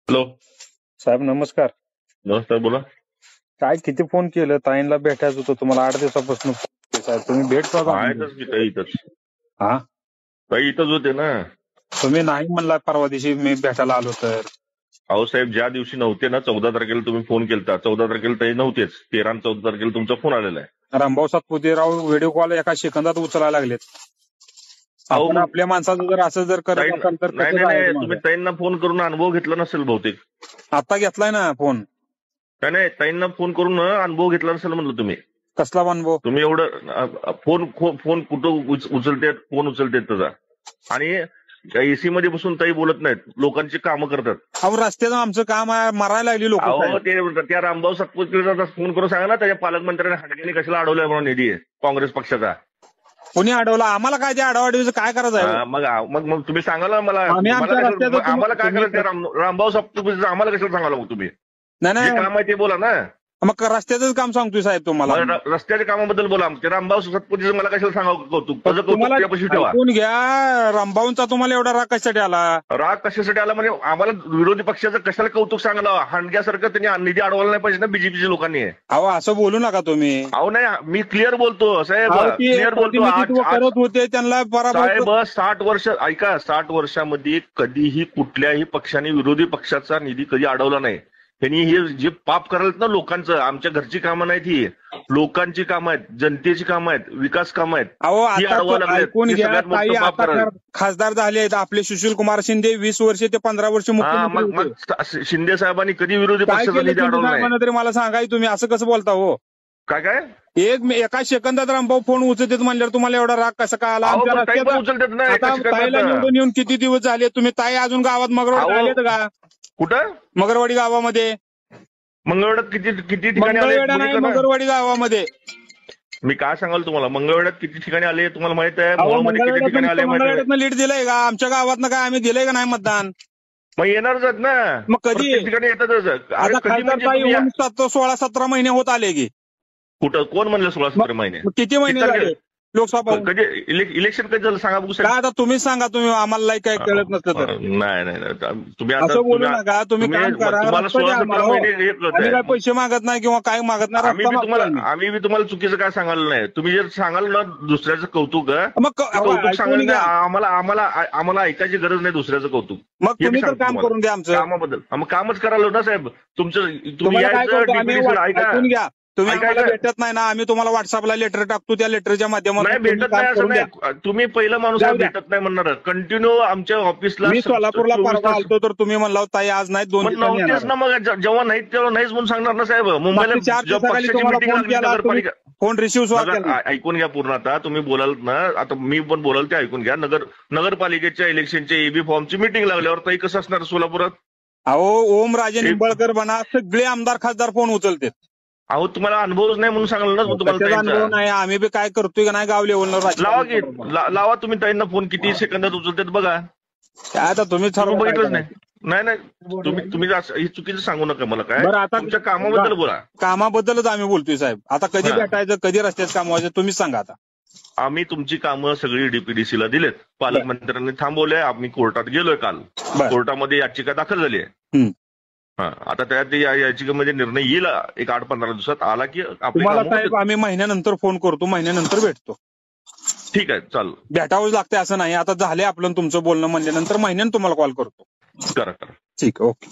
Hello साहेब नमस्कार. नमस्कार, बोला. काय किती फोन केलं, ताईंना भेटायचं होतं तुम्हाला 8 दिवसापासून. साहेब तुम्ही भेटता का? आहेतच की ताई इथंच. हा, ताई इथंच होते ना. तुम्ही नाही म्हणला परवा दिवशी मी भेटायला आलो तर. अहो साहेब, ज्या दिवशी नव्हते ना 14 तारखेला तुम्ही फोन केलता, 14 तारखेला ताई नव्हतेच. 13 आणि 14 तारखेला तुमचा फोन आलेला आहे. रामभाऊ सातपुतेराव व्हिडिओ कॉल एका सेकंदात उचलायला लागलेत. अहो, आपण मग आपल्या माणसाचं जर असं जर करत ताई असाल तर नाही कसं नाही नाही, राहायचं तुम्ही माझं? ताईंना फोन करून अनुभव घेतला नसेल बहुतेक. आता घेतलाय ना फोन. नाही नाही, ताईंना फोन करून अनुभव घेतला नसेल म्हणलं तुम्ही. कसला अनुभव? तुम्ही एवढं फोन कुठं उचलते, फोन उचलते त्याचा. आणि एसी मध्ये बसून ताई बोलत नाहीत, लोकांची कामं करतात. अहो रस्त्याचं आमचं काम आहे, मरायला लागली लोक. अहो त्या रामभाऊ सातपुतेचा फोन करून सांगा ना, त्याच्या पालकमंत्र्यांनी हटकेने कशाला अडवलाय म्हणून निधी काँग्रेस पक्षाचा. कोणी अडवला आम्हाला? काय ते अडवाडीचं काय करायचं आहे? मग मग मग तुम्ही सांगा ना मला. आम्ही आमच्या मला रस्त्याचं कशाला- आम्हाला काय तुम्ही- करायचं रामभाऊ सातपुतेचं आम्हाला कशाला सांगायला मग तुम्ही? नाही जे नाही, काम आहे ते बोला ना. मग रस्त्याचं काम सांगतोय साहेब तुम्हाला. मग रस्त्याच्या कामाबद्दल बोला. ते रामभाऊ सातपुतेचं मला कशाला सांगावं कौतुक? त्याचं कौतुक तुम्हाला त्यापाशी ठेवा. ऐकून घ्या, रामभाऊंचा तुम्हाला एवढा राग कशासाठी आला? राग कशासाठी आला म्हणजे आम्हाला विरोधी पक्षाचं कशाला कौतुक सांगायला? हांडग्यासारखं त्यांनी निधी अडवायला नाही पाहिजे ना बीजेपीच्या लोकांनी. अहो असं बोलू नका तुम्ही. अहो नाही, मी क्लिअर बोलतो साहेब, अहो, ते क्लिअर बोलतो. प्रतिनिधित्व करत होते त्यांना पराभव. साहेब 60 वर्ष ऐका, 60 वर्षामध्ये कधीही कुठल्याही पक्षाने विरोधी पक्षाचा निधी कधी अडवला नाही. त्यांनी हे जे पाप करायला ना लोकांचं, आमच्या घरची कामं नाहीत ही, लोकांची कामं आहेत, जनतेची कामं आहेत, विकास कामं आहेत. अहो ही अडवायला आता लागलेत. ऐकून हे घ्या, सगळ्यात मोठं ताई पाप आता करायला. खासदार झाले आहेत आपले सुशील कुमार शिंदे. 20 वर्ष ते 15 वर्ष हा, मुख्यमंत्री मग होते. शिंदे साहेबांनी कधी विरोधी काय पक्षाचा केलं निधी शिंदे अडवला नाही. साहेबांना तरी मला सांगा, तुम्ही असं कसं बोलता हो? काय काय एका सेकंदात रामभाऊ फोन उचलतात म्हणल्यावर तुम्हाला एवढा राग कसा काय आला? अहो, आमच्या पण ताई पण रस्त्यात उचलतात ना, आता कशी काय ताईला करता? निवडून येऊन किती दिवस झाले? तुम्ही ताई अजून गावात मगरवाडी अहो, आलेत का? कुठं मगरवाडी गावामध्ये. मंगळवेढ्यात किती किती ठिकाणी आले मंगळवेढा नाही, बघितलं ना? मगरवाडी गावामध्ये. मी काय सांगाल तुम्हाला, मंगळवेढ्यात किती ठिकाणी आले तुम्हाला माहित आहे? अहो, मोहोळमध्ये किती ठिकाणी आले माहिती आहे? मंगळवेढ्यातनं लीड दिलंय का? आमच्या गावातनं काय आम्ही दिलंय का नाही मतदान? मग येणारच आहेत ना. मग कधी? प्रत्येक ठिकाणी येतातच. अरे आता कधी खासदार म्हणजे ताई तुम्ही होऊन 16-17 महिने होत आले की. कुठं कोण म्हणलं 16-17 महिने? मग किती महिने किती झाले लोकसभा होऊन? कधी इलेक्शन कधी झालं सांगा बघू काय आता तुम्हीच सांगा, तुम्ही आम्हाला काय कळत नसतं तर. नाही नाही नाही. तुम्ही आता असं बोलू नका. तुम्ही काम करा, तुम्हाला रस्ता द्या 16-17 आम्हाला, हो. महिने हे कळत आम्ही काय आहे. पैसे मागत नाही किंवा काय मागत नाही, आम्ही रस्ता बी मागतो तुम्हाला आम्ही. आम्ही बी तुम्हाला चुकीचं काय सांगाल नाही. तुम्ही जर सांगाल ना दुसऱ्याचं कौतुक, मग कौतुक ऐकून सांगाल घ्या. आम्हाला आम्हाला आम्हाला ऐकायची गरज नाही दुसऱ्याचं कौतुक. मग हे तुम्ही मी तर सांगतो काम तुम्हाला. करून द्या आमचं. कामाबद्दल मग कामच करायला ना साहेब तुमचं. तुम्ही तुम्हाला काय यायचं करतो आम्ही? DPDC ला, ऐका. ऐकून घ्या. तुम्ही ऐका, आम्हाला ऐका. भेटत नाही ना, आम्ही तुम्हाला व्हॉट्सअपला लेटर टाकतो, त्या लेटरच्या माध्यमातून नाही तुम्ही भेटत काम नाही असं करून द्या. नाही. तुम्ही पहिला माणूस जाऊ आहे, द्या. भेटत नाही म्हणणार. कंटिन्यू आमच्या ऑफिसला मी सोलापूरला 24 परवा तास. आलतो तर तुम्ही म्हणला ताई आज नाही, 2 मग दिवसांनी नव्हतेच ना. येणार. मग जेव्हा नाहीत तेव्हा नाहीच म्हणून सांगणार ना साहेब. मुंबईला मागच्या 4 जेव्हा दिवसाखाली पक्षाची तुम्हाला मिटिंग फोन लागली केला, तुम्ही नगरपालिका. फोन रिसिव्ह केला. ऐकून घ्या पूर्ण. आता तुम्ही बोलाल ना, आता मी पण बोलाल ते ऐकून घ्या. नगरपालिकेच्या इलेक्शनच्या एबी फॉर्मची मिटिंग लागल्यावर ताई कसं असणार सोलापुरात? अहो ओम राजे निंबाळकर म्हणा, सगळे आमदार खासदार फोन उचलतात. अहो तुम्हाला अनुभवच नाही म्हणून सांगाल ना तुम्हाला त्याचा अनुभव ताईंचा. नाही, आम्ही बी काय करतोय का नाही गाव लेवलला. लावा की लावा तुम्ही ताईंना फोन, किती सेकंदात उचलतात बघा. काय आता तुम्ही तुम्ही ठरवा. बघितलंच नाही. नाही नाही, तुम्ही हे चुकीचं सांगू नका मला. काय बरं, आता तुमच्या कामाबद्दल बोला. कामाबद्दलच आम्ही बोलतोय साहेब. आता कधी हा. भेटायचं, कधी रस्त्यात काम व्हायचं, तुम्हीच सांगा आता. आम्ही तुमची कामं सगळी डीपीडीसीला दिलेत. पालकमंत्र्यांनी थांबवलंय. आम्ही कोर्टात गेलोय काल. बरं. कोर्टामध्ये याचिका दाखल झाली आहे. हम्म. हा, आता त्यात या याचिकेमध्ये निर्णय येईल एक 8-15 दिवसात. आला की आपली तुम्हाला कामं साहेब होतील. आम्ही महिन्यानंतर फोन करतो, महिन्यानंतर भेटतो. ठीक आहे, चालेल. भेटावंच लागते असं नाही. आता झाले आपलं तुमचं बोलणं म्हणल्यानंतर महिन्यानं तुम्हाला कॉल करतो. करा. ठीक, ओके.